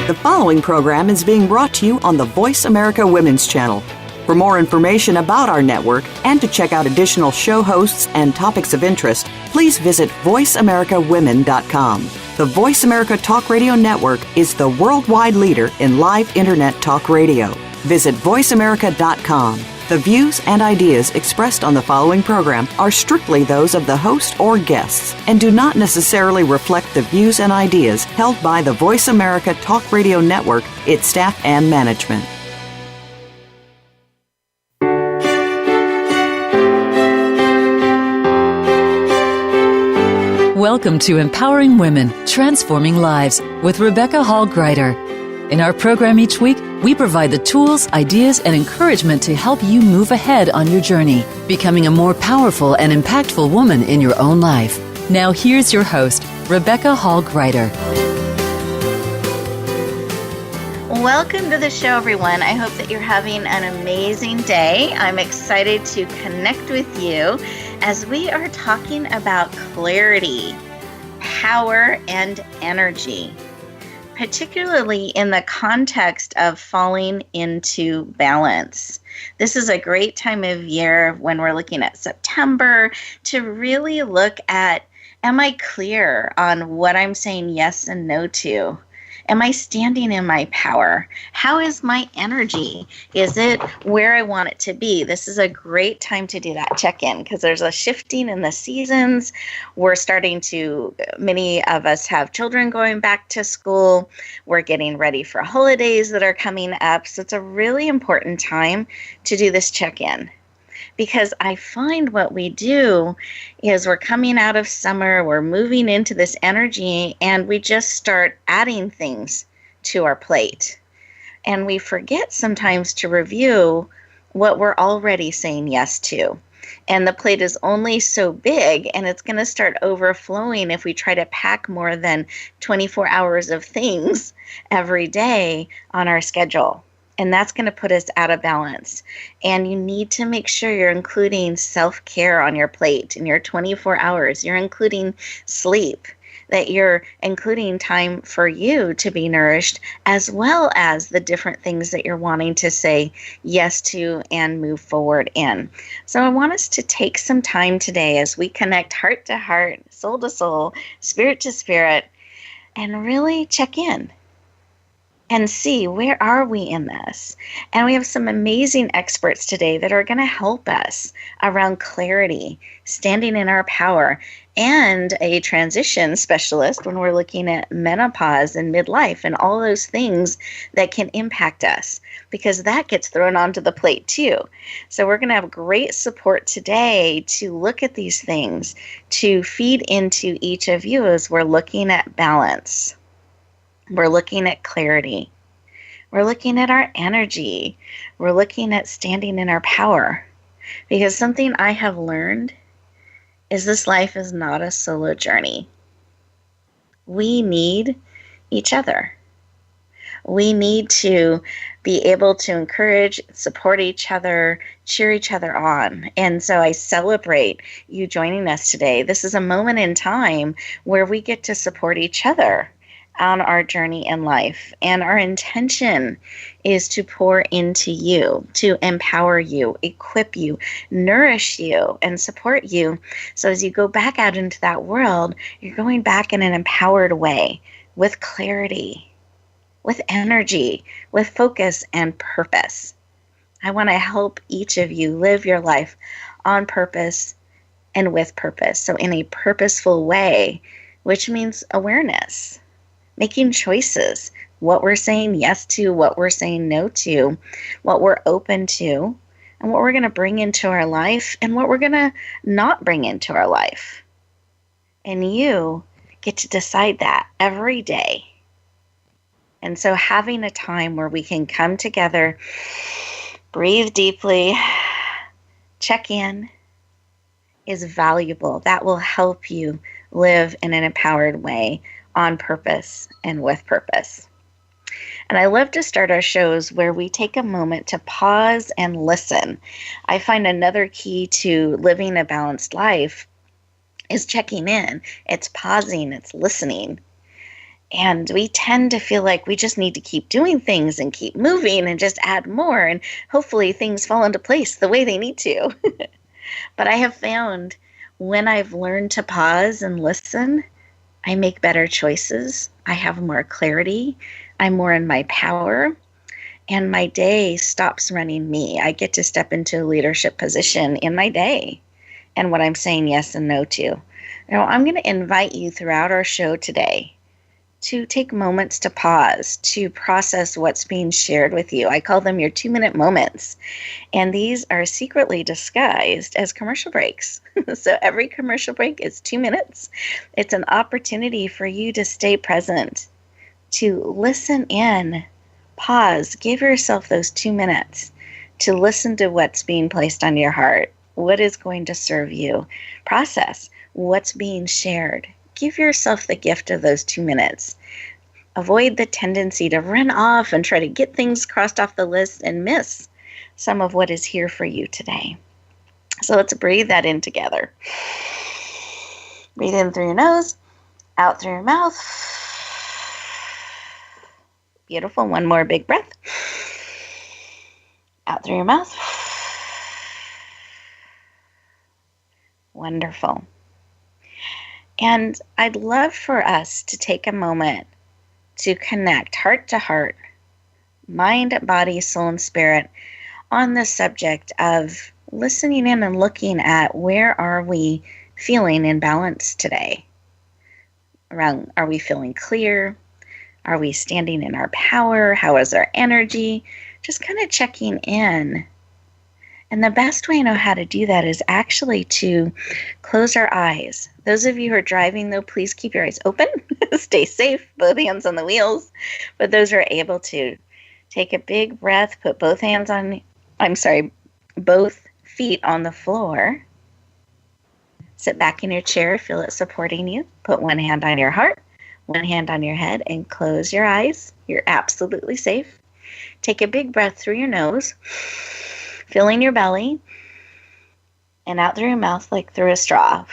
The following program is being brought to you on the Voice America Women's Channel. For more information about our network and to check out additional show hosts and topics of interest, please visit voiceamericawomen.com. The Voice America Talk Radio Network is the worldwide leader in live Internet talk radio. Visit voiceamerica.com. The views and ideas expressed on the following program are strictly those of the host or guests and do not necessarily reflect the views and ideas held by the Voice America Talk Radio Network, its staff, and management. Welcome to Empowering Women, Transforming Lives with Rebecca Hall Gruyter. In our program each week, we provide the tools, ideas, and encouragement to help you move ahead on your journey, becoming a more powerful and impactful woman in your own life. Now here's your host, Rebecca Hall Gruyter. Welcome to the show, everyone. I hope that you're having an amazing day. I'm excited to connect with you as we are talking about clarity, power, and energy, particularly in the context of falling into balance. This is a great time of year when we're looking at September to really look at, am I clear on what I'm saying yes and no to? Am I standing in my power? How is my energy? Is it where I want it to be? This is a great time to do that check-in because there's a shifting in the seasons. We're starting to, many of us have children going back to school. We're getting ready for holidays that are coming up. So it's a really important time to do this check-in. Because I find what we do is we're coming out of summer, we're moving into this energy, and we just start adding things to our plate. And we forget sometimes to review what we're already saying yes to. And the plate is only so big, and it's going to start overflowing if we try to pack more than 24 hours of things every day on our schedule. And that's going to put us out of balance. And you need to make sure you're including self-care on your plate in your 24 hours. You're including sleep, that you're including time for you to be nourished, as well as the different things that you're wanting to say yes to and move forward in. So I want us to take some time today as we connect heart to heart, soul to soul, spirit to spirit, and really check in and see where are we in this. And we have some amazing experts today that are going to help us around clarity, standing in our power, and a transition specialist when we're looking at menopause and midlife and all those things that can impact us, because that gets thrown onto the plate too. So we're going to have great support today to look at these things, to feed into each of you as we're looking at balance. We're looking at clarity. We're looking at our energy. We're looking at standing in our power. Because something I have learned is this life is not a solo journey. We need each other. We need to be able to encourage, support each other, cheer each other on. And so I celebrate you joining us today. This is a moment in time where we get to support each other on our journey in life. And our intention is to pour into you, to empower you, equip you, nourish you, and support you. So as you go back out into that world, you're going back in an empowered way, with clarity, with energy, with focus and purpose. I want to help each of you live your life on purpose and with purpose. So in a purposeful way, which means awareness. Making choices, what we're saying yes to, what we're saying no to, what we're open to, and what we're going to bring into our life and what we're going to not bring into our life. And you get to decide that every day. And so having a time where we can come together, breathe deeply, check in, is valuable. That will help you live in an empowered way, on purpose and with purpose. And I love to start our shows where we take a moment to pause and listen. I find another key to living a balanced life is checking in. It's pausing, it's listening. And we tend to feel like we just need to keep doing things and keep moving and just add more. And hopefully things fall into place the way they need to. But I have found when I've learned to pause and listen, I make better choices. I have more clarity. I'm more in my power. And my day stops running me. I get to step into a leadership position in my day and what I'm saying yes and no to. Now, I'm going to invite you throughout our show today to take moments to pause, to process what's being shared with you. I call them your 2-minute moments. And these are secretly disguised as commercial breaks. So every commercial break is 2 minutes. It's an opportunity for you to stay present, to listen in, pause, give yourself those 2 minutes to listen to what's being placed on your heart, what is going to serve you, process what's being shared. Give yourself the gift of those 2 minutes. Avoid the tendency to run off and try to get things crossed off the list and miss some of what is here for you today. So let's breathe that in together. Breathe in through your nose, out through your mouth. Beautiful. One more big breath. Out through your mouth. Wonderful. And I'd love for us to take a moment to connect heart to heart, mind, body, soul, and spirit on the subject of listening in and looking at where are we feeling in balance today? Are we feeling clear? Are we standing in our power? How is our energy? Just kind of checking in. And the best way I know how to do that is actually to close our eyes. Those of you who are driving, though, please keep your eyes open. Stay safe, both hands on the wheels. But those who are able to, take a big breath, put both feet on the floor. Sit back in your chair, feel it supporting you. Put one hand on your heart, one hand on your head, and close your eyes. You're absolutely safe. Take a big breath through your nose, filling your belly, and out through your mouth like through a straw.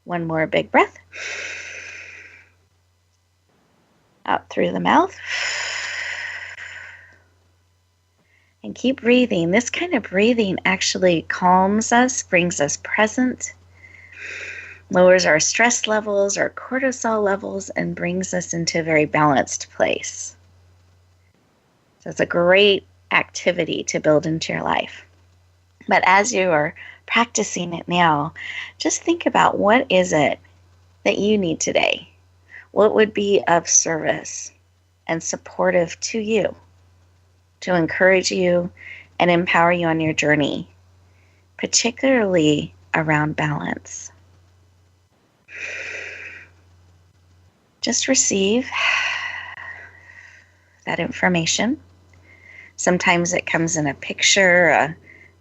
One more big breath. Out through the mouth. And keep breathing. This kind of breathing actually calms us, brings us present, lowers our stress levels, our cortisol levels, and brings us into a very balanced place. So it's a great activity to build into your life. But as you are practicing it now, just think about what is it that you need today? What would be of service and supportive to you to encourage you and empower you on your journey, particularly around balance? Just receive that information. Sometimes it comes in a picture, a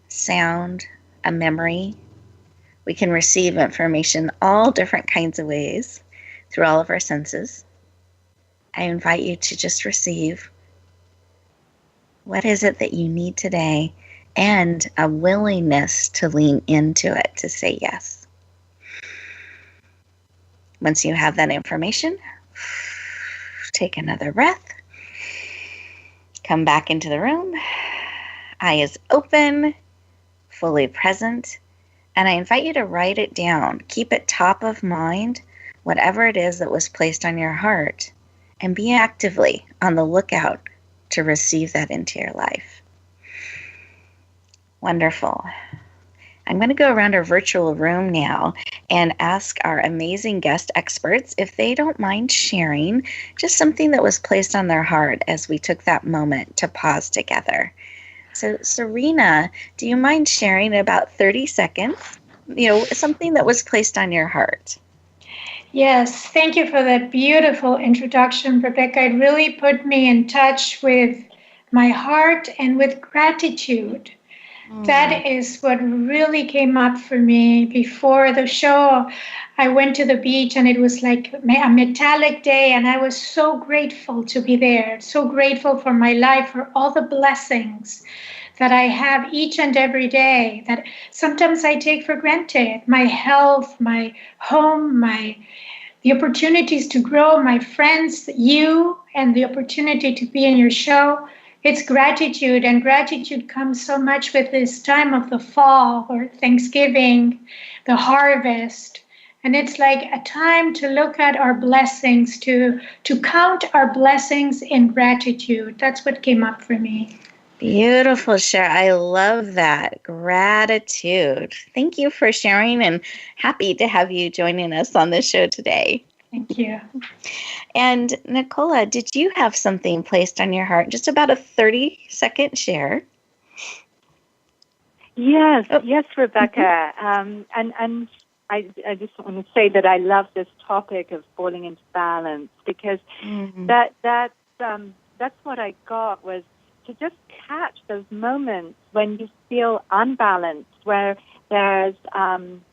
sound, a memory. We can receive information all different kinds of ways through all of our senses. I invite you to just receive what is it that you need today and a willingness to lean into it, to say yes. Once you have that information, take another breath. Come back into the room. Eyes open, fully present. And I invite you to write it down. Keep it top of mind, whatever it is that was placed on your heart. And be actively on the lookout to receive that into your life. Wonderful. I'm going to go around our virtual room now and ask our amazing guest experts if they don't mind sharing just something that was placed on their heart as we took that moment to pause together. So, Sirena, do you mind sharing about 30 seconds, something that was placed on your heart? Yes, thank you for that beautiful introduction, Rebecca. It really put me in touch with my heart and with gratitude. That is what really came up for me before the show. I went to the beach and it was like a metallic day, and I was so grateful to be there, so grateful for my life, for all the blessings that I have each and every day that sometimes I take for granted. My health, my home, the opportunities to grow, my friends, you, and the opportunity to be in your show. It's gratitude, and gratitude comes so much with this time of the fall or Thanksgiving, the harvest. And it's like a time to look at our blessings, to count our blessings in gratitude. That's what came up for me. Beautiful, Cher. I love that. Gratitude. Thank you for sharing, and happy to have you joining us on the show today. Thank you. And Nicola, did you have something placed on your heart? Just about a 30-second share. Yes, Rebecca. And I just want to say that I love this topic of falling into balance, because that's what I got, was to just catch those moments when you feel unbalanced, where there's some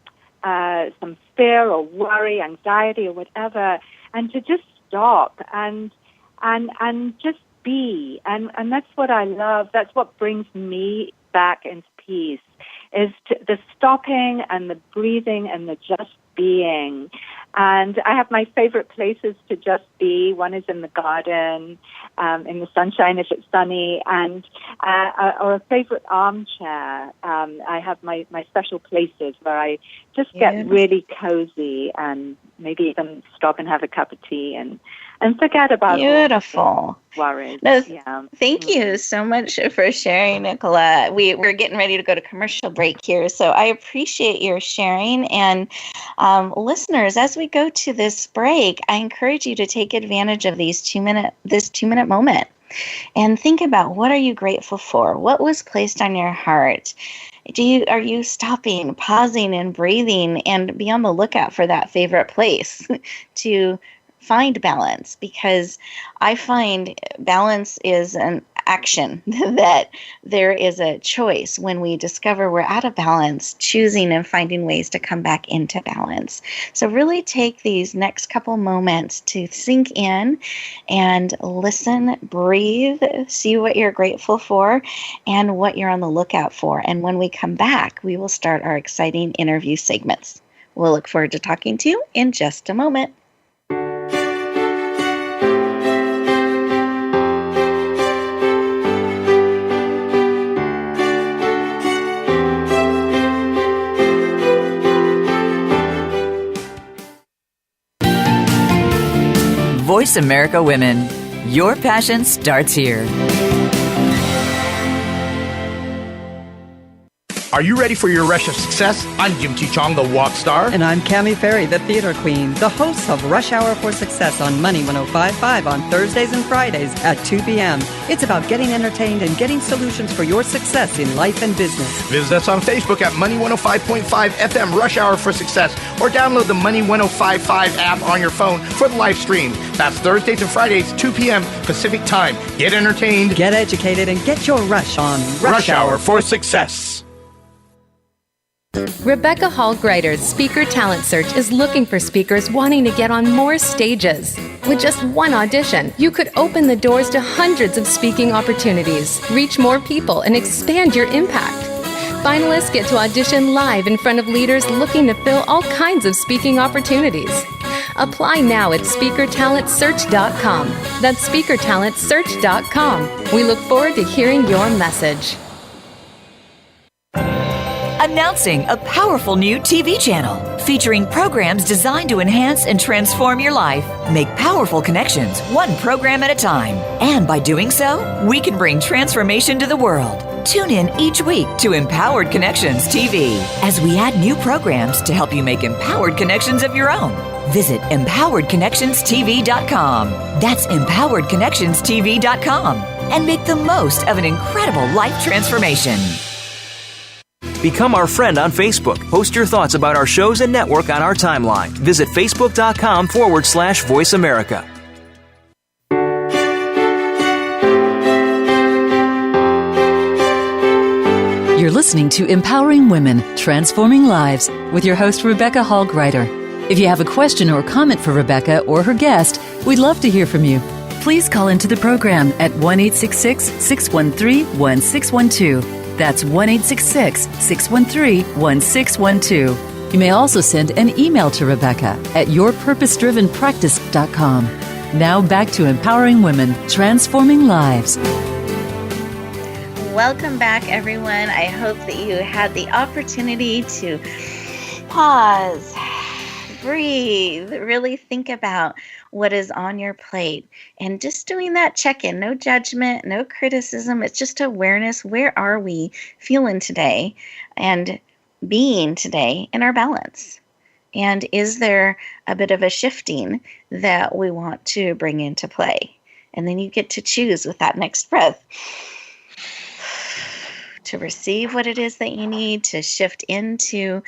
fear or worry, anxiety or whatever, and to just stop and just be. And that's what I love. That's what brings me back into peace, is the stopping and the breathing and the just being. And I have my favorite places to just be. One is in the garden, in the sunshine if it's sunny, and or a favorite armchair. I have my special places where I just get really cozy, and maybe even stop and have a cup of tea and forget about Beautiful. Worries. No, thank you so much for sharing, Nicola. We're getting ready to go to commercial break here, so I appreciate your sharing. And listeners, as we go to this break, I encourage you to take advantage of this 2-minute moment and think about, what are you grateful for? What was placed on your heart? Are you stopping, pausing, and breathing, and be on the lookout for that favorite place to find balance? Because I find balance is an action, that there is a choice when we discover we're out of balance, choosing and finding ways to come back into balance. So really take these next couple moments to sink in and listen, breathe, see what you're grateful for and what you're on the lookout for. And when we come back, we will start our exciting interview segments. We'll look forward to talking to you in just a moment. Voice America Women. Your passion starts here. Are you ready for your rush of success? I'm Jim T. Chong, the walk star. And I'm Cammie Ferry, the theater queen, the host of Rush Hour for Success on Money 105.5 on Thursdays and Fridays at 2 p.m. It's about getting entertained and getting solutions for your success in life and business. Visit us on Facebook at Money 105.5 FM Rush Hour for Success, or download the Money 105.5 app on your phone for the live stream. That's Thursdays and Fridays, 2 p.m. Pacific Time. Get entertained, get educated, and get your rush on Rush Hour for Success. Rebecca Hall Gruyter's Speaker Talent Search is looking for speakers wanting to get on more stages. With just one audition, you could open the doors to hundreds of speaking opportunities, reach more people, and expand your impact. Finalists get to audition live in front of leaders looking to fill all kinds of speaking opportunities. Apply now at speakertalentsearch.com. That's speakertalentsearch.com. We look forward to hearing your message. Announcing a powerful new TV channel featuring programs designed to enhance and transform your life. Make powerful connections, one program at a time. And by doing so, we can bring transformation to the world. Tune in each week to Empowered Connections TV as we add new programs to help you make empowered connections of your own. Visit empoweredconnectionstv.com. That's empoweredconnectionstv.com. And make the most of an incredible life transformation. Become our friend on Facebook. Post your thoughts about our shows and network on our timeline. Visit facebook.com/Voice America. You're listening to Empowering Women, Transforming Lives with your host, Rebecca Hall Gruyter. If you have a question or comment for Rebecca or her guest, we'd love to hear from you. please call into the program at 1-866-613-1612. That's 1-866-613-1612. You may also send an email to Rebecca at yourpurposedrivenpractice.com. Now back to empowering women, transforming lives. Welcome back, everyone. I hope that you had the opportunity to pause, breathe, really think about what is on your plate, and just doing that check-in. No judgment, no criticism. It's just awareness. Where are we feeling today and being today in our balance? And is there a bit of a shifting that we want to bring into play? And then you get to choose with that next breath to receive what it is that you need to shift into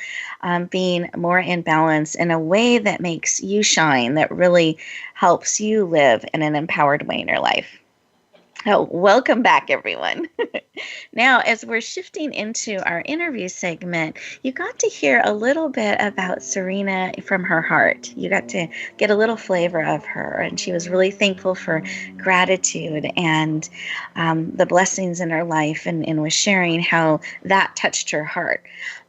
being more in balance in a way that makes you shine, that really helps you live in an empowered way in your life. Oh, welcome back, everyone. Now, as we're shifting into our interview segment, you got to hear a little bit about Sirena from her heart. You got to get a little flavor of her, and she was really thankful for gratitude and the blessings in her life, and was sharing how that touched her heart.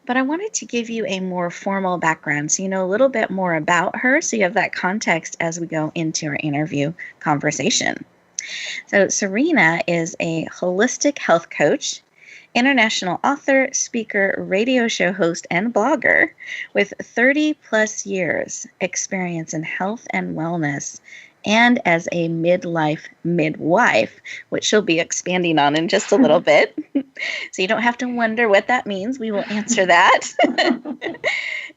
But I wanted to give you a more formal background so you know a little bit more about her, so you have that context as we go into our interview conversation. So Sirena is a holistic health coach, international author, speaker, radio show host, and blogger with 30 plus years experience in health and wellness, and as a midlife midwife, which she'll be expanding on in just a little bit. So you don't have to wonder what that means. We will answer that.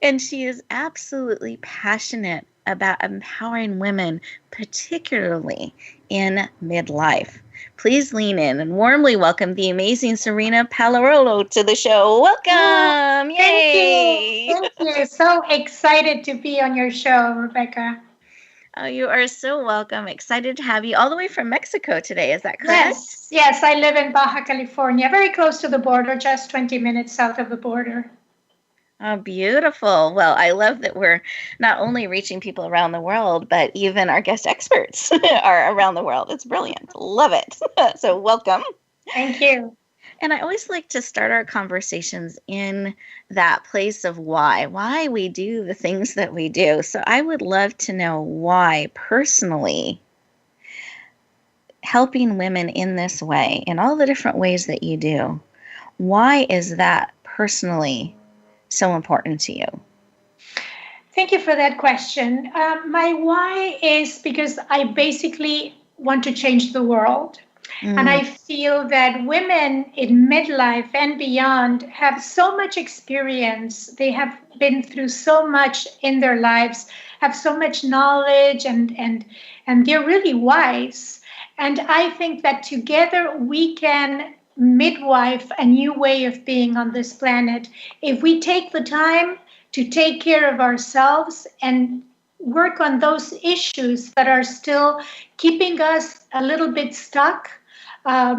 And she is absolutely passionate about empowering women, particularly in midlife. Please lean in and warmly welcome the amazing Sirena Pellarolo to the show. Welcome! Yay! Thank you. So excited to be on your show, Rebecca. Oh, you are so welcome. Excited to have you all the way from Mexico today. Is that correct? Yes. I live in Baja California, very close to the border, just 20 minutes south of the border. Oh, beautiful. Well, I love that we're not only reaching people around the world, but even our guest experts are around the world. It's brilliant. Love it. So welcome. Thank you. And I always like to start our conversations in that place of why we do the things that we do. So I would love to know why personally helping women in this way, in all the different ways that you do, why is that personally so important to you? Thank you for that question. My why is because I basically want to change the world. And I feel that women in midlife and beyond have so much experience. They have been through so much in their lives, have so much knowledge, and they're really wise. And I think that together we can midwife a new way of being on this planet if we take the time to take care of ourselves and work on those issues that are still keeping us a little bit stuck,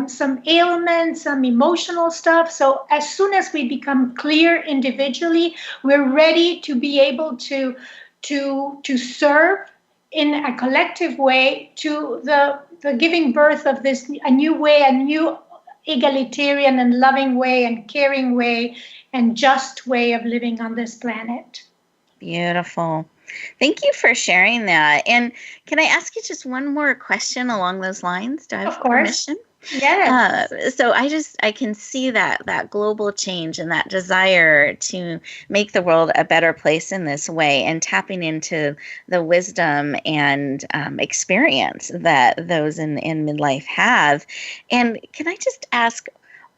some ailments, some emotional stuff. So as soon as we become clear individually, we're ready to be able to serve in a collective way to the giving birth of this a new way, a new egalitarian and loving way and caring way and just way of living on this planet. Beautiful. Thank you for sharing that. And can I ask you just one more question along those lines? Do I have permission? Yes. So I can see that global change and that desire to make the world a better place in this way, and tapping into the wisdom and experience that those in midlife have. And can I just ask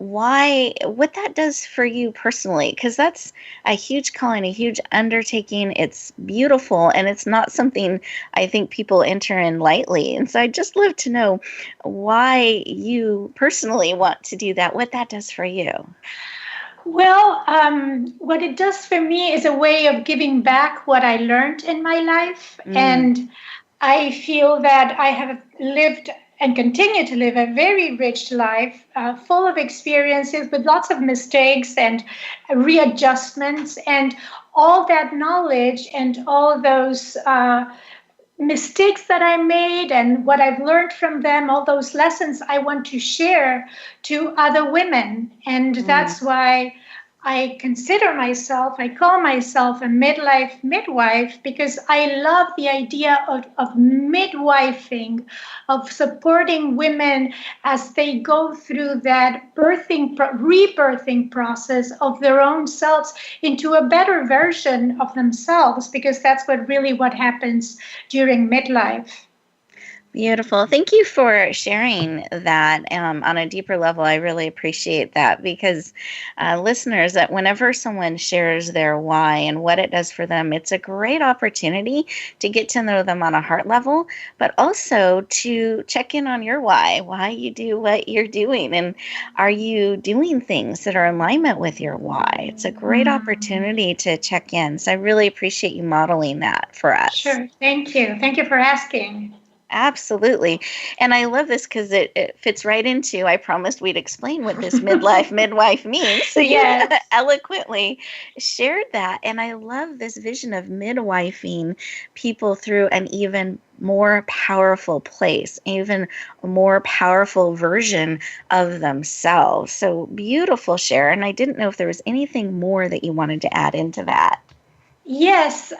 what that does for you personally? Because that's a huge calling, a huge undertaking. It's beautiful, and it's not something I think people enter in lightly. And so I'd just love to know why you personally want to do that, what that does for you. Well, what it does for me is a way of giving back what I learned in my life. And I feel that I have lived and continue to live a very rich life, full of experiences with lots of mistakes and readjustments, and all that knowledge and all those mistakes that I made and what I've learned from them, all those lessons I want to share to other women. And that's why I call myself a midlife midwife, because I love the idea of midwifing, of supporting women as they go through that rebirthing process of their own selves into a better version of themselves, because that's what happens during midlife. Beautiful. Thank you for sharing that on a deeper level. I really appreciate that, because listeners, that whenever someone shares their why and what it does for them, it's a great opportunity to get to know them on a heart level, but also to check in on your why you do what you're doing. And are you doing things that are in alignment with your why? It's a great opportunity to check in. So I really appreciate you modeling that for us. Sure. Thank you. Thank you for asking. Absolutely. And I love this because it fits right into, I promised we'd explain what this midlife midwife means. So you eloquently shared that. And I love this vision of midwifing people through an even more powerful place, even a more powerful version of themselves. So beautiful, Sharon. I didn't know if there was anything more that you wanted to add into that. Yes.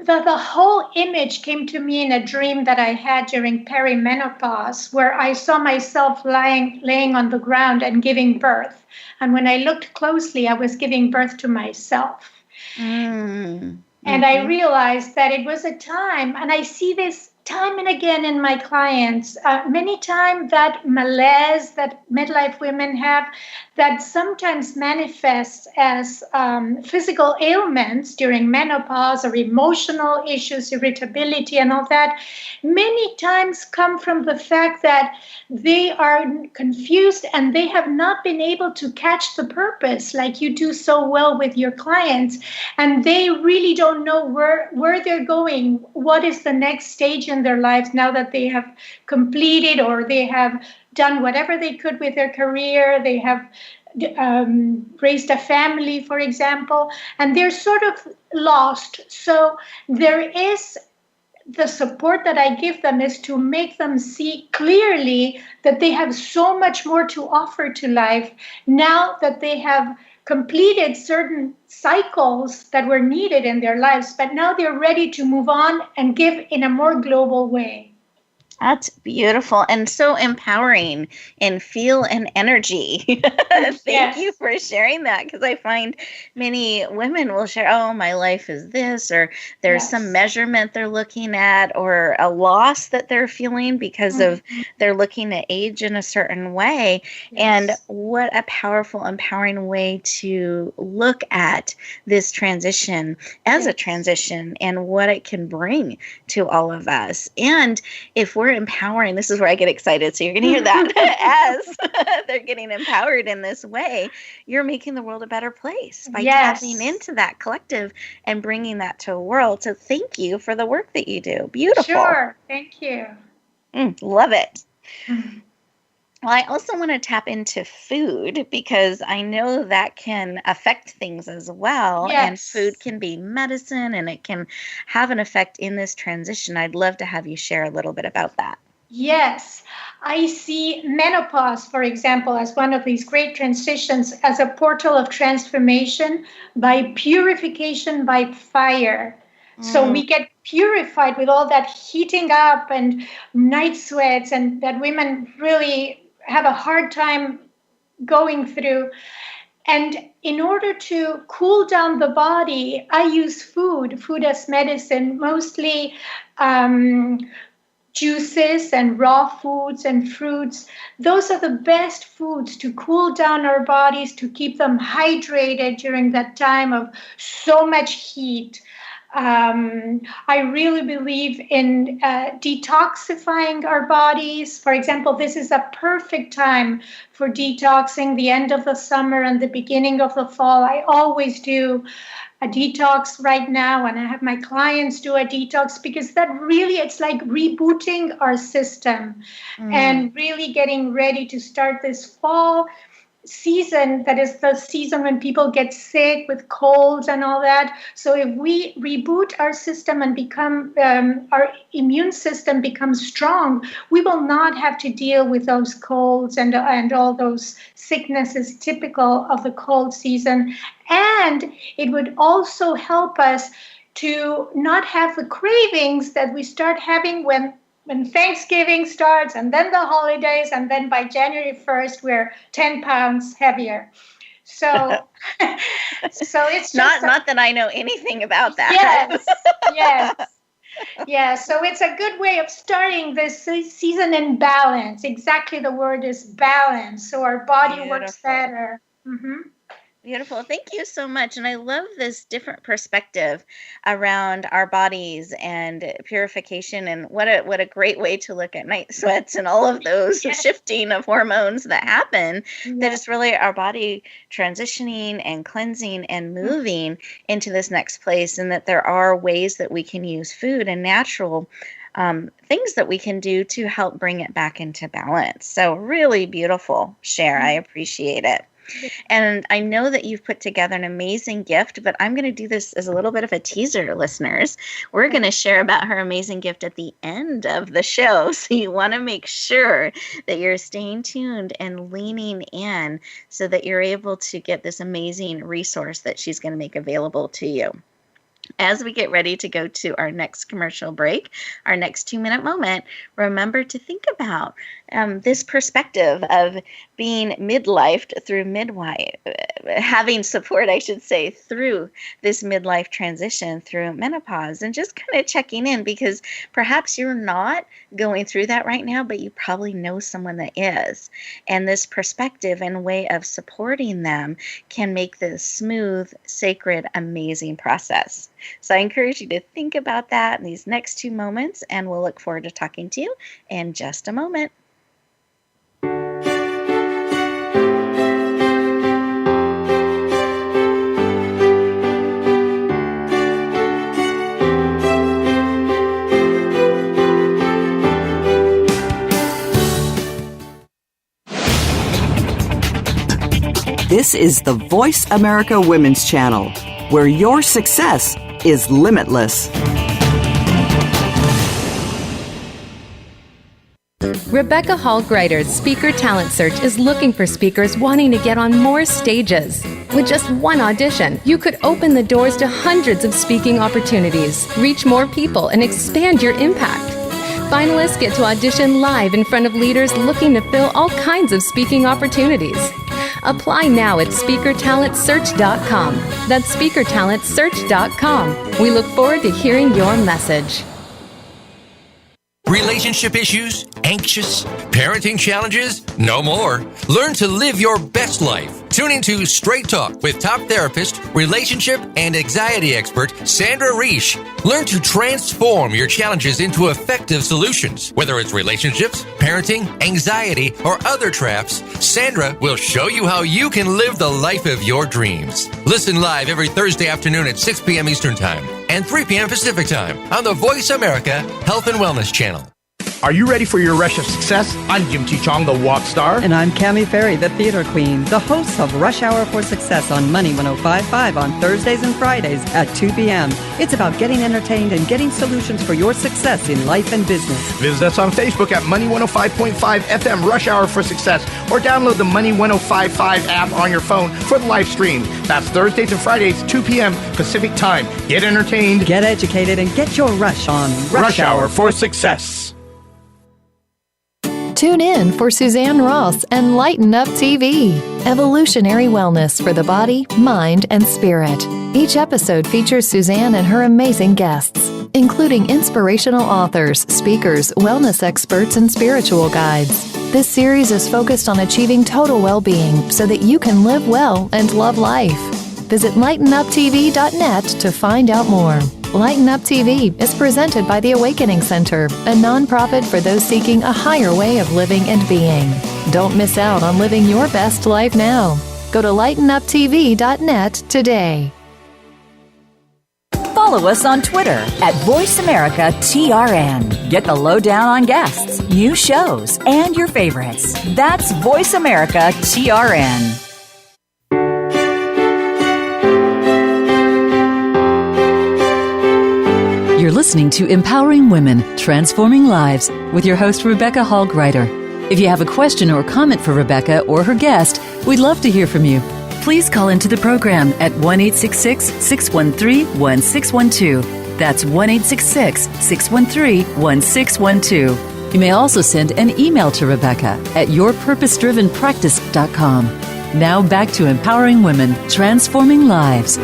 The whole image came to me in a dream that I had during perimenopause, where I saw myself laying on the ground and giving birth. And when I looked closely, I was giving birth to myself. And I realized that it was a time, and I see this time and again in my clients, many times that malaise that midlife women have, that sometimes manifests as physical ailments during menopause, or emotional issues, irritability and all that, many times come from the fact that they are confused and they have not been able to catch the purpose like you do so well with your clients. And they really don't know where they're going, what is the next stage in their lives now that they have completed, or they have done whatever they could with their career. They have raised a family, for example, and they're sort of lost. So there is the support that I give them is to make them see clearly that they have so much more to offer to life now that they have completed certain cycles that were needed in their lives, but now they're ready to move on and give in a more global way. That's beautiful and so empowering and feel an energy. Thank you for sharing that, because I find many women will share, oh, my life is this, or there's some measurement they're looking at, or a loss that they're feeling because of they're looking at age in a certain way. And what a powerful, empowering way to look at this transition as a transition and what it can bring to all of us. And if we're empowering, this is where I get excited. So you're going to hear that as they're getting empowered in this way, you're making the world a better place by tapping into that collective and bringing that to the world. So thank you for the work that you do. Beautiful. Sure. Thank you. Love it. Well, I also want to tap into food, because I know that can affect things as well. And food can be medicine, and it can have an effect in this transition. I'd love to have you share a little bit about that. Yes, I see menopause, for example, as one of these great transitions, as a portal of transformation by purification by fire. So we get purified with all that heating up and night sweats, and that women really have a hard time going through. And in order to cool down the body, I use food as medicine, mostly juices and raw foods and fruits. Those are the best foods to cool down our bodies, to keep them hydrated during that time of so much heat. I really believe in detoxifying our bodies. For example, this is a perfect time for detoxing, the end of the summer and the beginning of the fall. I always do a detox right now, and I have my clients do a detox, because that really, it's like rebooting our system and really getting ready to start this fall season that is the season when people get sick with colds and all that. So if we reboot our system and become our immune system becomes strong, we will not have to deal with those colds and all those sicknesses typical of the cold season. And it would also help us to not have the cravings that we start having when Thanksgiving starts, and then the holidays, and then by January 1st, we're 10 pounds heavier. So, so it's just not that I know anything about that. Yes. So it's a good way of starting this season in balance. Exactly, the word is balance. So our body works better. Mm-hmm. Beautiful. Thank you so much. And I love this different perspective around our bodies and purification. And what a great way to look at night sweats and all of those shifting of hormones that happen. That is really our body transitioning and cleansing and moving into this next place. And that there are ways that we can use food and natural things that we can do to help bring it back into balance. So really beautiful share. I appreciate it. And I know that you've put together an amazing gift, but I'm going to do this as a little bit of a teaser, listeners. We're going to share about her amazing gift at the end of the show. So you want to make sure that you're staying tuned and leaning in so that you're able to get this amazing resource that she's going to make available to you. As we get ready to go to our next commercial break, our next 2-minute moment, remember to think about this perspective of being midlifed through midwife, having support, I should say, through this midlife transition through menopause, and just kind of checking in, because perhaps you're not going through that right now, but you probably know someone that is. And this perspective and way of supporting them can make this smooth, sacred, amazing process. So I encourage you to think about that in these next 2 moments, and we'll look forward to talking to you in just a moment. This is the Voice America Women's Channel, where your success is limitless. Rebecca Hall Gruyter's Speaker Talent Search is looking for speakers wanting to get on more stages. With just one audition, you could open the doors to hundreds of speaking opportunities, reach more people, and expand your impact. Finalists get to audition live in front of leaders looking to fill all kinds of speaking opportunities. Apply now at speakertalentsearch.com. That's speakertalentsearch.com. We look forward to hearing your message. Relationship issues? Anxious? Parenting challenges? No more. Learn to live your best life. Tune into Straight Talk with top therapist, relationship, and anxiety expert Sandra Reish. Learn to transform your challenges into effective solutions. Whether it's relationships, parenting, anxiety, or other traps, Sandra will show you how you can live the life of your dreams. Listen live every Thursday afternoon at 6 p.m. Eastern Time and 3 p.m. Pacific Time on the Voice America Health and Wellness Channel. Are you ready for your rush of success? I'm Jim T. Chong, the walk star. And I'm Cammie Ferry, the theater queen, the host of Rush Hour for Success on Money 105.5 on Thursdays and Fridays at 2 p.m. It's about getting entertained and getting solutions for your success in life and business. Visit us on Facebook at Money 105.5 FM Rush Hour for Success, or download the Money 105.5 app on your phone for the live stream. That's Thursdays and Fridays, 2 p.m. Pacific Time. Get entertained, get educated, and get your rush on Rush Hour for Success. Tune in for Suzanne Ross and Lighten Up TV, evolutionary wellness for the body, mind, and spirit. Each episode features Suzanne and her amazing guests, including inspirational authors, speakers, wellness experts, and spiritual guides. This series is focused on achieving total well-being so that you can live well and love life. Visit lightenuptv.net to find out more. Lighten Up TV is presented by the Awakening Center, a nonprofit for those seeking a higher way of living and being. Don't miss out on living your best life now. Go to lightenuptv.net today. Follow follow us on Twitter at VoiceAmericaTRN. Get the lowdown on guests, new shows, and your favorites. That's VoiceAmericaTRN. You're listening to Empowering Women, Transforming Lives with your host, Rebecca Hall Gruyter. If you have a question or comment for Rebecca or her guest, we'd love to hear from you. Please call into the program at 1-866-613-1612. That's 1-866-613-1612. You may also send an email to Rebecca at yourpurposedrivenpractice.com. Now back to Empowering Women, Transforming Lives.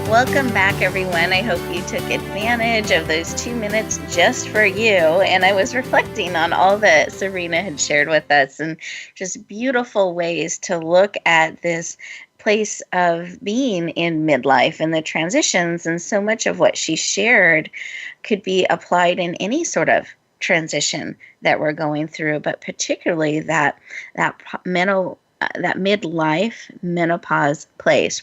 Welcome back, everyone. I hope you took advantage of those 2 minutes just for you. And I was reflecting on all that Sirena had shared with us and just beautiful ways to look at this place of being in midlife and the transitions. And so much of what she shared could be applied in any sort of transition that we're going through, but particularly that midlife menopause place,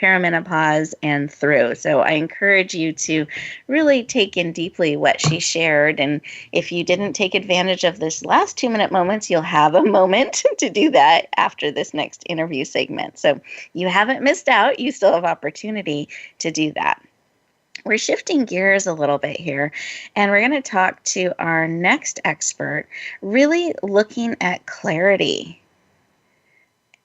perimenopause and through. So I encourage you to really take in deeply what she shared. And if you didn't take advantage of this last 2-minute moments, you'll have a moment to do that after this next interview segment. So you haven't missed out. You still have opportunity to do that. We're shifting gears a little bit here, and we're going to talk to our next expert, really looking at clarity.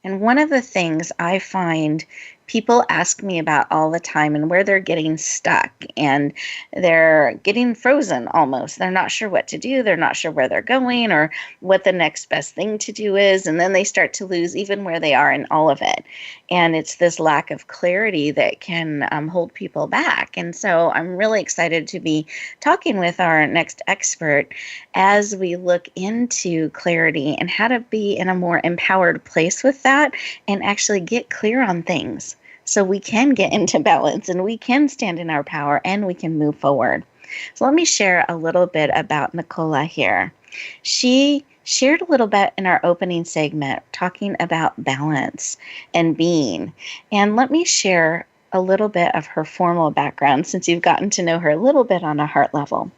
And one of the things I find people ask me about all the time and where they're getting stuck and they're getting frozen almost. They're not sure what to do. They're not sure where they're going or what the next best thing to do is. And then they start to lose even where they are in all of it. And it's this lack of clarity that can hold people back. And so I'm really excited to be talking with our next expert as we look into clarity and how to be in a more empowered place with that and actually get clear on things. So we can get into balance and we can stand in our power and we can move forward. So let me share a little bit about Nicola here. She shared a little bit in our opening segment talking about balance and being. And let me share a little bit of her formal background since you've gotten to know her a little bit on a heart level.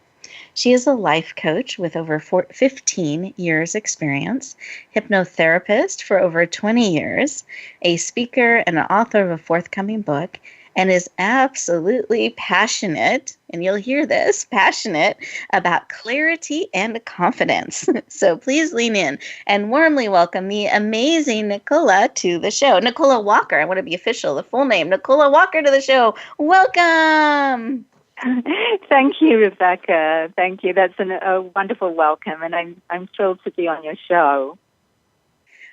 She is a life coach with over 15 years experience, hypnotherapist for over 20 years, a speaker and an author of a forthcoming book, and is absolutely passionate, and you'll hear this, passionate about clarity and confidence. So please lean in and warmly welcome the amazing Nicola to the show. Nicola Walker, I want to be official, the full name, Nicola Walker to the show. Welcome. Thank you, Rebecca. Thank you. That's a wonderful welcome, and I'm thrilled to be on your show.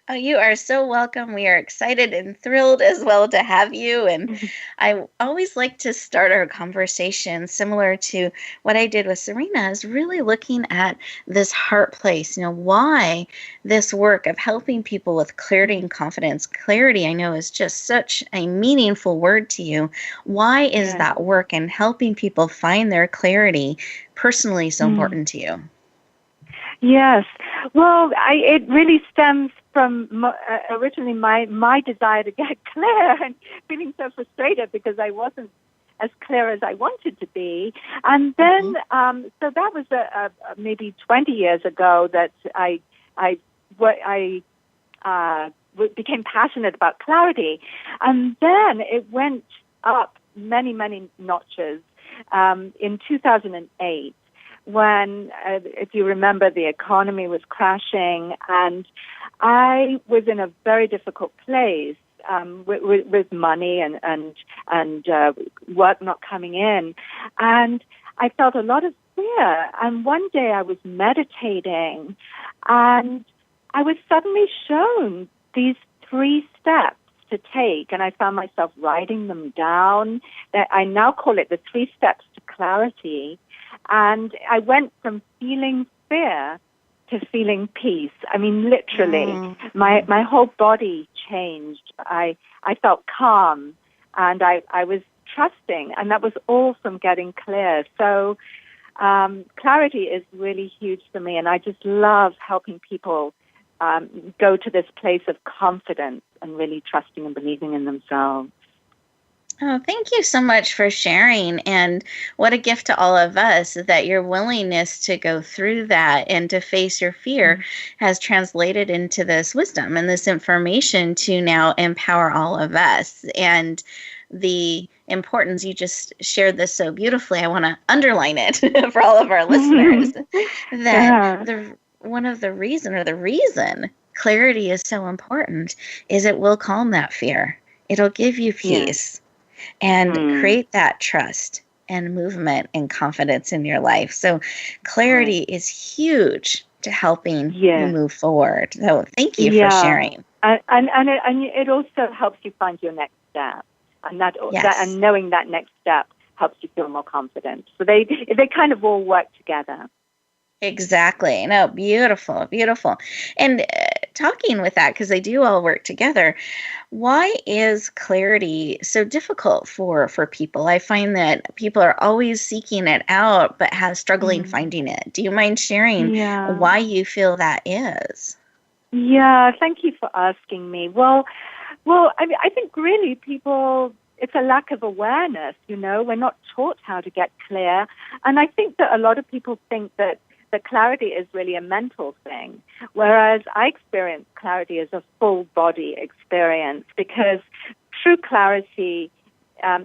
Oh, you are so welcome. We are excited and thrilled as well to have you. And I always like to start our conversation similar to what I did with Sirena, is really looking at this heart place. You know, why this work of helping people with clarity and confidence. Clarity, I know, is just such a meaningful word to you. Why is that work and helping people find their clarity personally so important to you? Yes. Well, it really stems from originally my desire to get clear and feeling so frustrated because I wasn't as clear as I wanted to be. And then, so that was maybe 20 years ago that I became passionate about clarity. And then it went up many, many notches in 2008. When, if you remember, the economy was crashing and I was in a very difficult place with money and work not coming in. And I felt a lot of fear. And one day I was meditating and I was suddenly shown these 3 steps to take. And I found myself writing them down. I now call it the 3 steps to clarity. And I went from feeling fear to feeling peace. I mean, literally, my whole body changed. I felt calm, and I was trusting, and that was all from getting clear. So clarity is really huge for me, and I just love helping people go to this place of confidence and really trusting and believing in themselves. Oh, thank you so much for sharing. And what a gift to all of us that your willingness to go through that and to face your fear has translated into this wisdom and this information to now empower all of us. And the importance, you just shared this so beautifully. I want to underline it for all of our listeners that the reason clarity is so important is it will calm that fear. It'll give you peace. And create that trust and movement and confidence in your life. So clarity is huge to helping you move forward. So thank you for sharing. And it also helps you find your next step. And and knowing that next step helps you feel more confident. So they kind of all work together. Exactly. No, beautiful, beautiful. And talking with that, because they do all work together, why is clarity so difficult for people? I find that people are always seeking it out, but struggling finding it. Do you mind sharing why you feel that is? Yeah, thank you for asking me. Well, I think really people, it's a lack of awareness, we're not taught how to get clear. And I think that a lot of people think that clarity is really a mental thing, whereas I experience clarity as a full body experience, because true clarity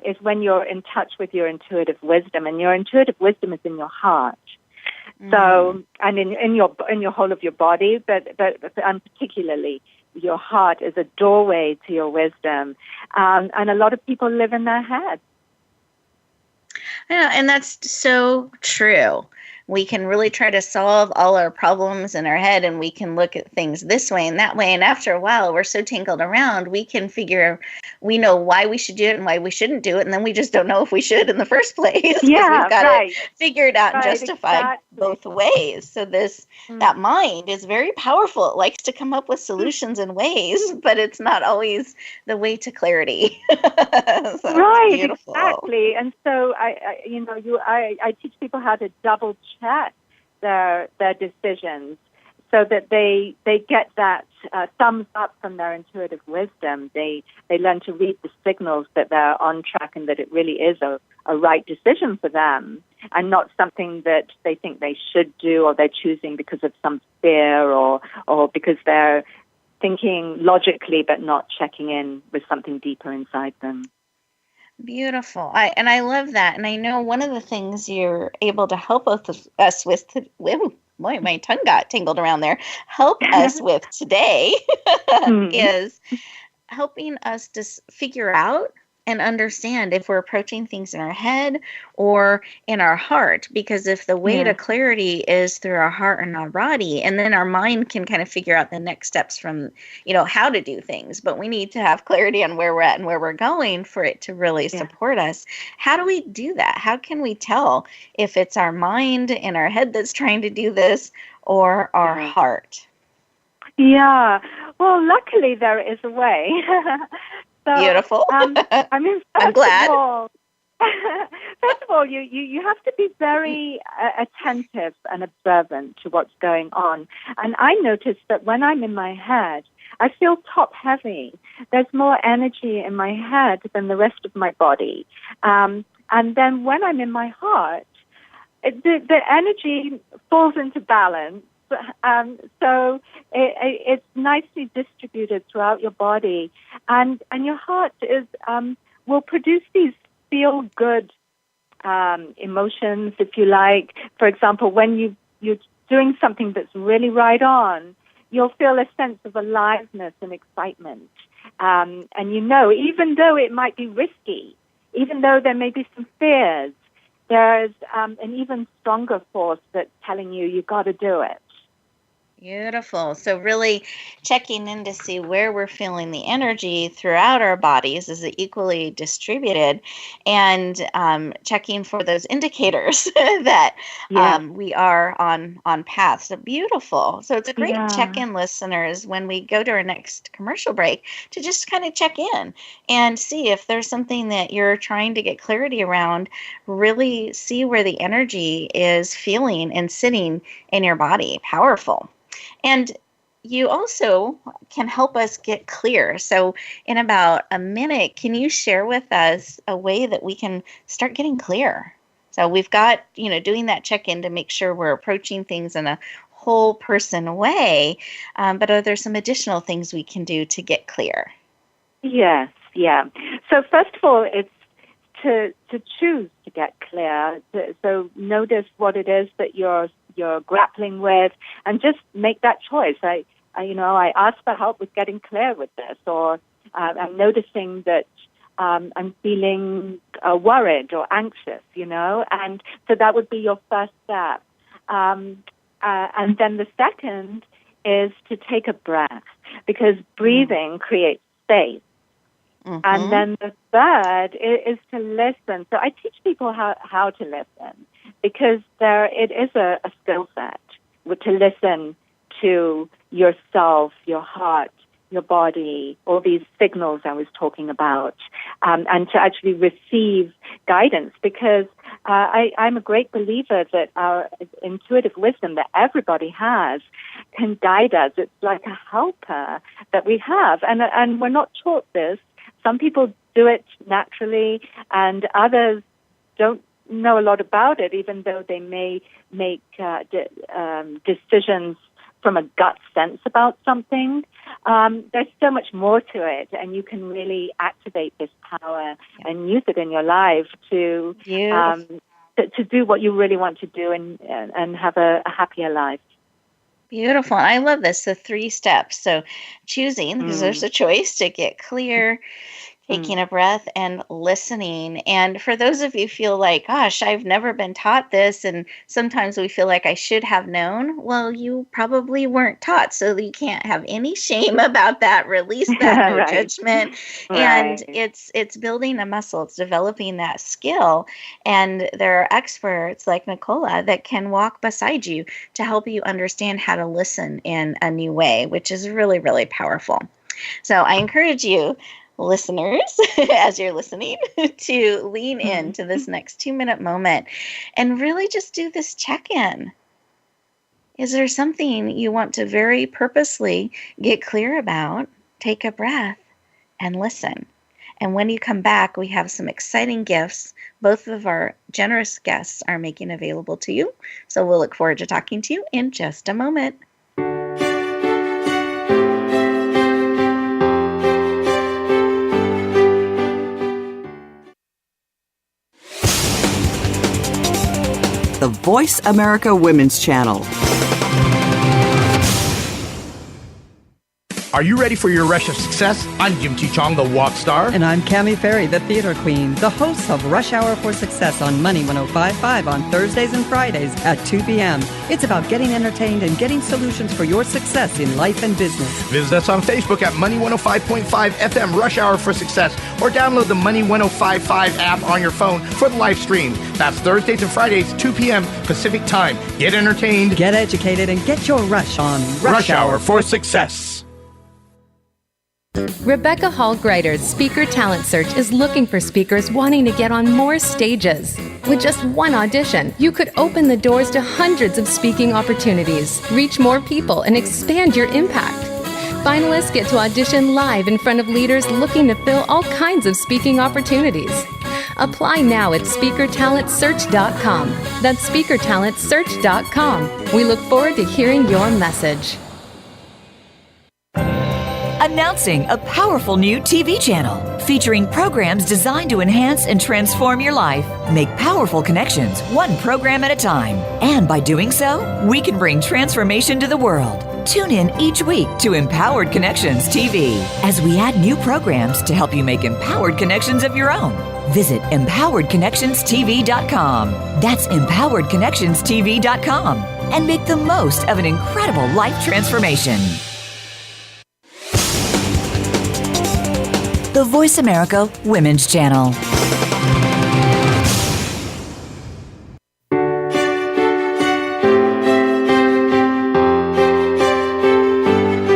is when you're in touch with your intuitive wisdom, and your intuitive wisdom is in your heart. So, and in your whole of your body, but particularly your heart is a doorway to your wisdom, and a lot of people live in their head. Yeah, and that's so true. We can really try to solve all our problems in our head, and we can look at things this way and that way. And after a while, we're so tangled around, we know why we should do it and why we shouldn't do it. And then we just don't know if we should in the first place. Yeah, we've got it figured out and justified both ways. So that mind is very powerful. It likes to come up with solutions and ways, but it's not always the way to clarity. So right, beautiful. Exactly. And so I teach people how to double check their decisions, so that they get that thumbs up from their intuitive wisdom. They learn to read the signals that they're on track and that it really is a right decision for them, and not something that they think they should do, or they're choosing because of some fear, or because they're thinking logically but not checking in with something deeper inside them. Beautiful. I love that. And I know one of the things you're able to help us with, boy, my tongue got tangled around there, help us with today is helping us to figure out and understand if we're approaching things in our head or in our heart. Because if the way to clarity is through our heart and our body, and then our mind can kind of figure out the next steps from, how to do things. But we need to have clarity on where we're at and where we're going for it to really support us. How do we do that? How can we tell if it's our mind and our head that's trying to do this, or our heart? Yeah. Well, luckily there is a way. So, beautiful. I'm glad. First of all, you have to be very attentive and observant to what's going on. And I notice that when I'm in my head, I feel top heavy. There's more energy in my head than the rest of my body. And then when I'm in my heart, the energy falls into balance. So it's nicely distributed throughout your body, and your heart will produce these feel-good emotions, if you like. For example, when you're doing something that's really right on, you'll feel a sense of aliveness and excitement. And even though it might be risky, even though there may be some fears, there's an even stronger force that's telling you got to do it. Beautiful. So really checking in to see where we're feeling the energy throughout our bodies. Is it equally distributed? And checking for those indicators that we are on path. So beautiful. So it's a great check-in, listeners, when we go to our next commercial break, to just kind of check in and see if there's something that you're trying to get clarity around. Really see where the energy is feeling and sitting in your body. Powerful. And you also can help us get clear. So in about a minute, can you share with us a way that we can start getting clear? So we've got, doing that check-in to make sure we're approaching things in a whole person way. But are there some additional things we can do to get clear? Yes, yeah. So first of all, it's to choose to get clear. So notice what it is that you're grappling with, and just make that choice. I ask for help with getting clear with this, or I'm noticing that I'm feeling worried or anxious, and so that would be your first step. And then the second is to take a breath, because breathing creates space. Mm-hmm. And then the third is to listen. So I teach people how to listen, because it is a skill set to listen to yourself, your heart, your body, all these signals I was talking about, and to actually receive guidance, because I'm a great believer that our intuitive wisdom that everybody has can guide us. It's like a helper that we have, and we're not taught this. Some people do it naturally, and others don't know a lot about it, even though they may make decisions from a gut sense about something. There's so much more to it, and you can really activate this power and use it in your life to do what you really want to do and have a happier life. Beautiful. I love this. The 3 steps. So choosing, because there's a choice to get clear, taking a breath, and listening. And for those of you who feel like, gosh, I've never been taught this, and sometimes we feel like I should have known, well, you probably weren't taught, so you can't have any shame about that. Release that no judgment. And it's building a muscle. It's developing that skill. And there are experts like Nicola that can walk beside you to help you understand how to listen in a new way, which is really, really powerful. So I encourage you, listeners, as you're listening, to lean into this next 2-minute moment and really just do this check-in. Is there something you want to very purposely get clear about? Take a breath and listen. And when you come back, we have some exciting gifts both of our generous guests are making available to you. So we'll look forward to talking to you in just a moment. The Voice America Women's Channel. Are you ready for your rush of success? I'm Jim T. Chong, the walk star. And I'm Cammie Ferry, the theater queen, the host of Rush Hour for Success on Money 105.5 on Thursdays and Fridays at 2 p.m. It's about getting entertained and getting solutions for your success in life and business. Visit us on Facebook at Money 105.5 FM Rush Hour for Success, or download the Money 105.5 app on your phone for the live stream. That's Thursdays and Fridays, 2 p.m. Pacific Time. Get entertained, get educated, and get your rush on Rush Hour for Success. Rebecca Hall Gruyter's Speaker Talent Search is looking for speakers wanting to get on more stages. With just one audition, you could open the doors to hundreds of speaking opportunities, reach more people, and expand your impact. Finalists get to audition live in front of leaders looking to fill all kinds of speaking opportunities. Apply now at speakertalentsearch.com. That's speakertalentsearch.com. We look forward to hearing your message. Announcing a powerful new TV channel featuring programs designed to enhance and transform your life. Make powerful connections, one program at a time. And by doing so, we can bring transformation to the world. Tune in each week to Empowered Connections TV as we add new programs to help you make empowered connections of your own. Visit empoweredconnectionstv.com. That's empoweredconnectionstv.com. And make the most of an incredible life transformation. The Voice America Women's Channel.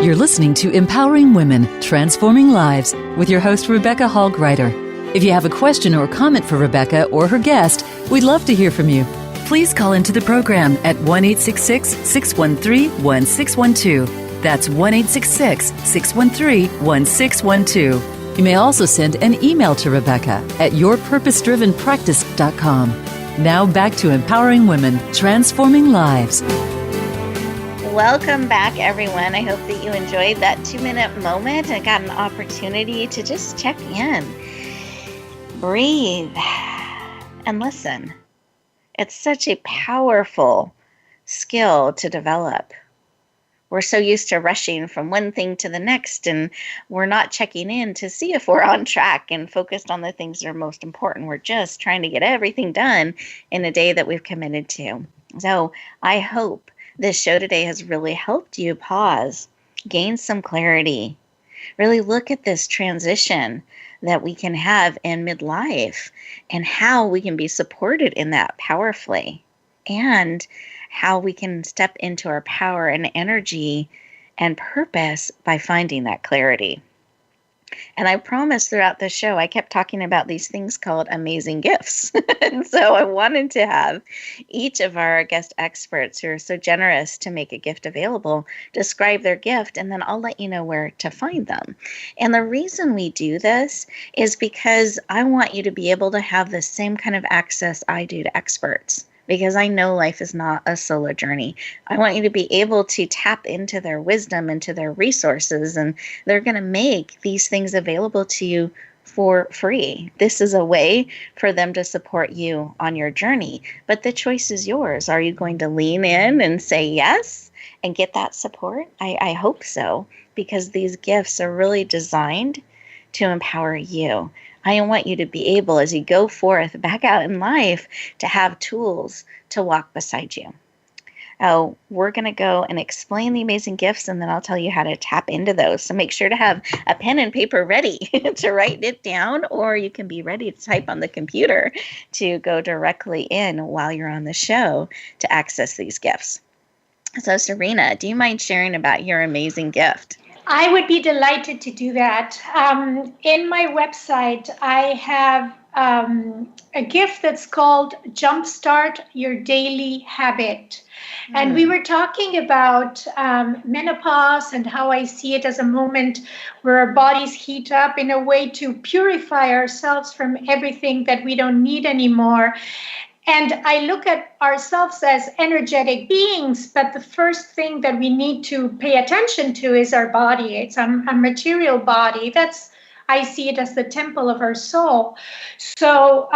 You're listening to Empowering Women, Transforming Lives with your host, Rebecca Hall Gruyter. If you have a question or comment for Rebecca or her guest, we'd love to hear from you. Please call into the program at 1-866-613-1612. That's 1-866-613-1612. You may also send an email to Rebecca at yourpurposedrivenpractice.com. Now back to empowering women, transforming lives. Welcome back, everyone. I hope that you enjoyed that 2-minute moment and got an opportunity to just check in. Breathe and listen. It's such a powerful skill to develop. We're so used to rushing from one thing to the next, and we're not checking in to see if we're on track and focused on the things that are most important. We're just trying to get everything done in a day that we've committed to. So I hope this show today has really helped you pause, gain some clarity, really look at this transition that we can have in midlife and how we can be supported in that powerfully, and how we can step into our power and energy and purpose by finding that clarity. And I promised throughout the show, I kept talking about these things called amazing gifts. And so I wanted to have each of our guest experts who are so generous to make a gift available describe their gift, and then I'll let you know where to find them. And the reason we do this is because I want you to be able to have the same kind of access I do to experts, because I know life is not a solo journey. I want you to be able to tap into their wisdom, into their resources, and they're going to make these things available to you for free. This is a way for them to support you on your journey, but the choice is yours. Are you going to lean in and say yes and get that support? I hope so, because these gifts are really designed to empower you. I want you to be able, as you go forth back out in life, to have tools to walk beside you. We're going to go and explain the amazing gifts, and then I'll tell you how to tap into those. So make sure to have a pen and paper ready to write it down, or you can be ready to type on the computer to go directly in while you're on the show to access these gifts. So Sirena, do you mind sharing about your amazing gift? I would be delighted to do that. In my website, I have a gift that's called Jumpstart Your Daily Habit. And we were talking about menopause and how I see it as a moment where our bodies heat up in a way to purify ourselves from everything that we don't need anymore. And I look at ourselves as energetic beings, but the first thing that we need to pay attention to is our body. It's a material body. I see it as the temple of our soul. So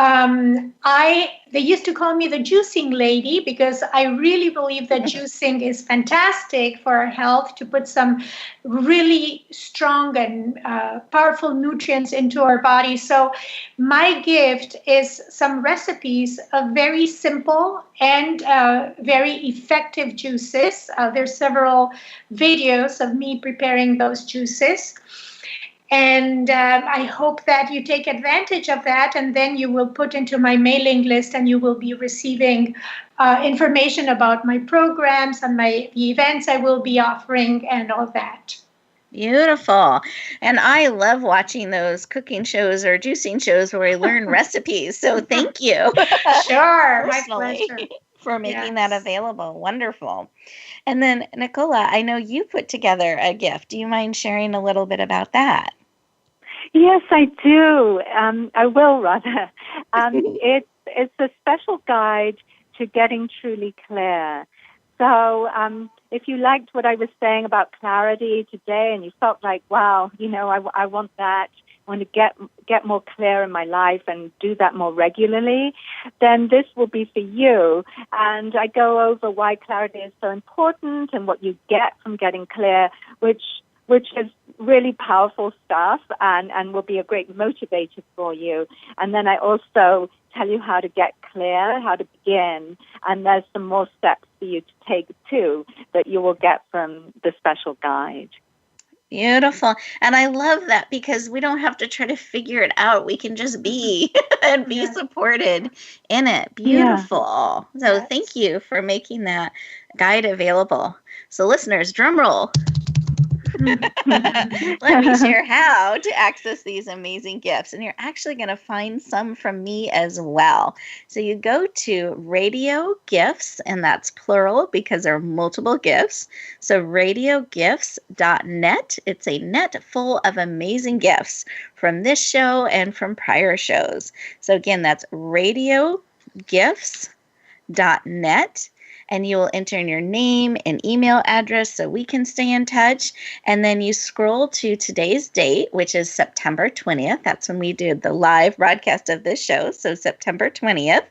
they used to call me the juicing lady, because I really believe that juicing is fantastic for our health, to put some really strong and powerful nutrients into our body. So my gift is some recipes of very simple and very effective juices. There's several videos of me preparing those juices. And I hope that you take advantage of that, and then you will put into my mailing list, and you will be receiving information about my programs and the events I will be offering and all that. Beautiful. And I love watching those cooking shows or juicing shows where I learn recipes. So thank you. Sure. My pleasure. For making that available. Wonderful. And then, Nicola, I know you put together a gift. Do you mind sharing a little bit about that? Yes, I do. I will, rather. It's a special guide to getting truly clear. So if you liked what I was saying about clarity today, and you felt like, wow, I want that, I want to get more clear in my life and do that more regularly, then this will be for you. And I go over why clarity is so important and what you get from getting clear, which is really powerful stuff and will be a great motivator for you. And then I also tell you how to get clear, how to begin, and there's some more steps for you to take too that you will get from the special guide. Beautiful. And I love that, because we don't have to try to figure it out. We can just be and be supported in it. Beautiful. Yeah. So thank you for making that guide available. So listeners, drum roll. Let me share how to access these amazing gifts. And you're actually going to find some from me as well. So you go to Radio Gifts, and that's plural because there are multiple gifts. So radiogifts.net. It's a net full of amazing gifts from this show and from prior shows. So again, that's radiogifts.net. And you will enter in your name and email address so we can stay in touch. And then you scroll to today's date, which is September 20th. That's when we did the live broadcast of this show. So September 20th.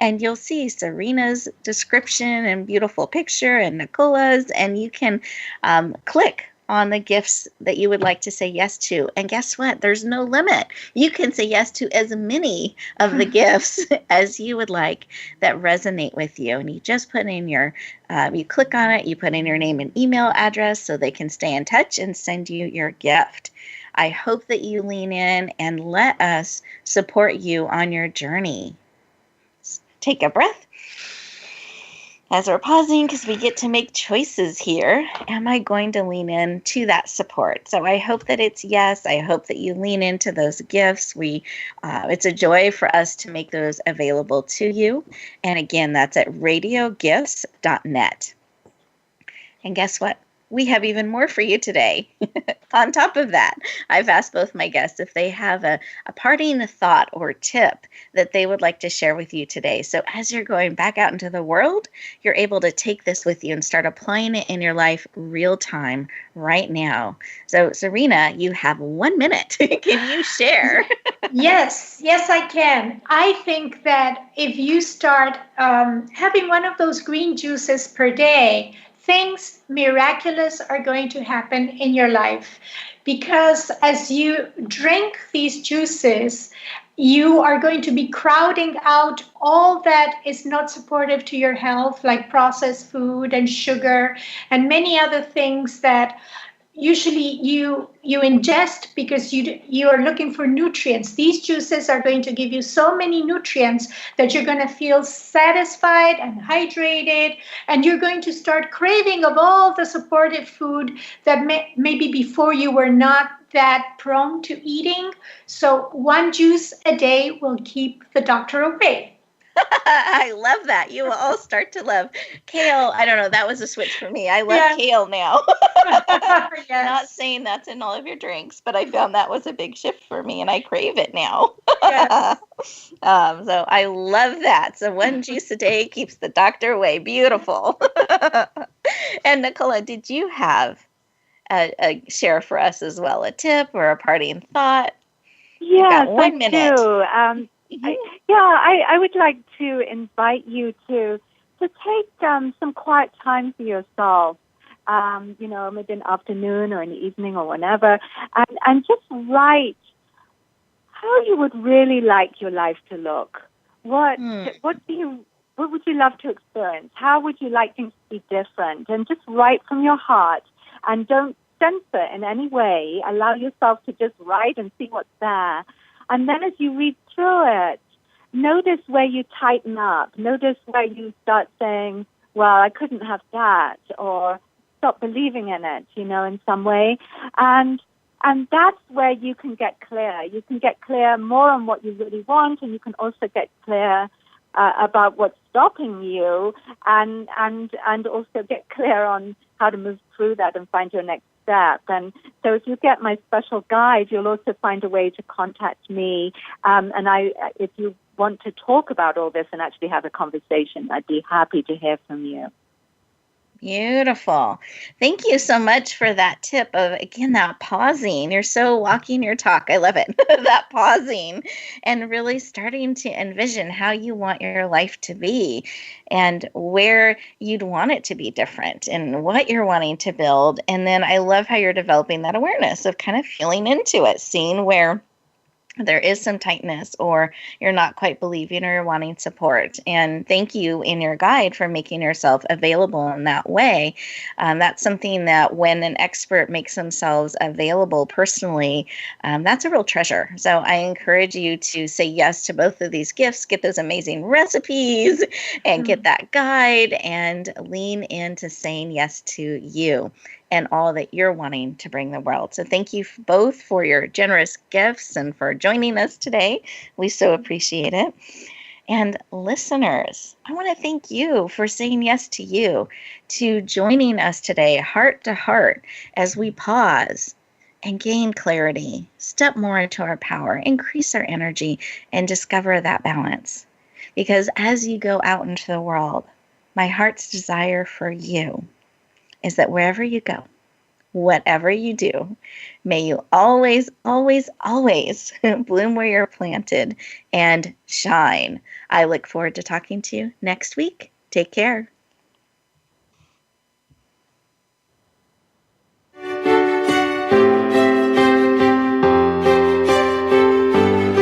And you'll see Serena's description and beautiful picture and Nicola's. And you can click on the gifts that you would like to say yes to. And guess what? There's no limit. You can say yes to as many of the gifts as you would like that resonate with you. And you just put in your, you click on it, you put in your name and email address so they can stay in touch and send you your gift. I hope that you lean in and let us support you on your journey. Take a breath. As we're pausing, because we get to make choices here, am I going to lean in to that support? So I hope that it's yes. I hope that you lean into those gifts. It's a joy for us to make those available to you. And again, that's at radiogifts.net. And guess what? We have even more for you today. On top of that, I've asked both my guests if they have a parting thought or tip that they would like to share with you today. So as you're going back out into the world, you're able to take this with you and start applying it in your life real time right now. So Sirena, you have 1 minute. Can you share? Yes, I can. I think that if you start having one of those green juices per day, things miraculous are going to happen in your life, because as you drink these juices, you are going to be crowding out all that is not supportive to your health, like processed food and sugar and many other things that usually you ingest because you are looking for nutrients. These juices are going to give you so many nutrients that you're going to feel satisfied and hydrated, and you're going to start craving of all the supportive food that maybe before you were not that prone to eating. So one juice a day will keep the doctor away. I love that. You will all start to love kale. I don't know. That was a switch for me. I love kale now. Yes. Not saying that's in all of your drinks, but I found that was a big shift for me, and I crave it now. Yes. So I love that. So one juice a day keeps the doctor away. Beautiful. And Nicola, did you have a share for us as well, a tip or a parting thought? Yes, 1 minute. I would like to invite you to take some quiet time for yourself, maybe an afternoon or an evening or whenever, and just write how you would really like your life to look. What would you love to experience? How would you like things to be different? And just write from your heart, and don't censor in any way. Allow yourself to just write and see what's there. And then as you read through it, notice where you tighten up. Notice where you start saying, well, I couldn't have that, or stop believing in it, in some way. And that's where you can get clear. You can get clear more on what you really want, and you can also get clear about what's stopping you, and also get clear on how to move through that and find your next step. And so if you get my special guide, you'll also find a way to contact me. And if you want to talk about all this and actually have a conversation, I'd be happy to hear from you. Beautiful. Thank you so much for that tip of, again, that pausing. You're so walking your talk. I love it. That pausing and really starting to envision how you want your life to be and where you'd want it to be different and what you're wanting to build. And then I love how you're developing that awareness of kind of feeling into it, seeing where there is some tightness or you're not quite believing or you're wanting support. And thank you in your guide for making yourself available in that way. That's something that when an expert makes themselves available personally, that's a real treasure. So I encourage you to say yes to both of these gifts, get those amazing recipes and get that guide and lean into saying yes to you. and all that you're wanting to bring the world. So thank you both for your generous gifts and for joining us today. We so appreciate it. And listeners, I want to thank you for saying yes to you, to joining us today, heart to heart, as we pause and gain clarity, step more into our power, increase our energy, and discover that balance. Because as you go out into the world, my heart's desire for you is that wherever you go, whatever you do, may you always, always, always bloom where you're planted and shine. I look forward to talking to you next week. Take care.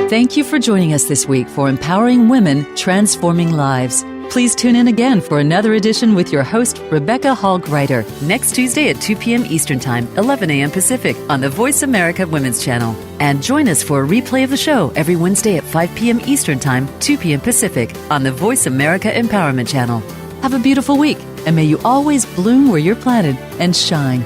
Thank you for joining us this week for Empowering Women, Transforming Lives. Please tune in again for another edition with your host, Rebecca Hall Gruyter, next Tuesday at 2 p.m. Eastern Time, 11 a.m. Pacific on the Voice America Women's Channel. And join us for a replay of the show every Wednesday at 5 p.m. Eastern Time, 2 p.m. Pacific on the Voice America Empowerment Channel. Have a beautiful week, and may you always bloom where you're planted and shine.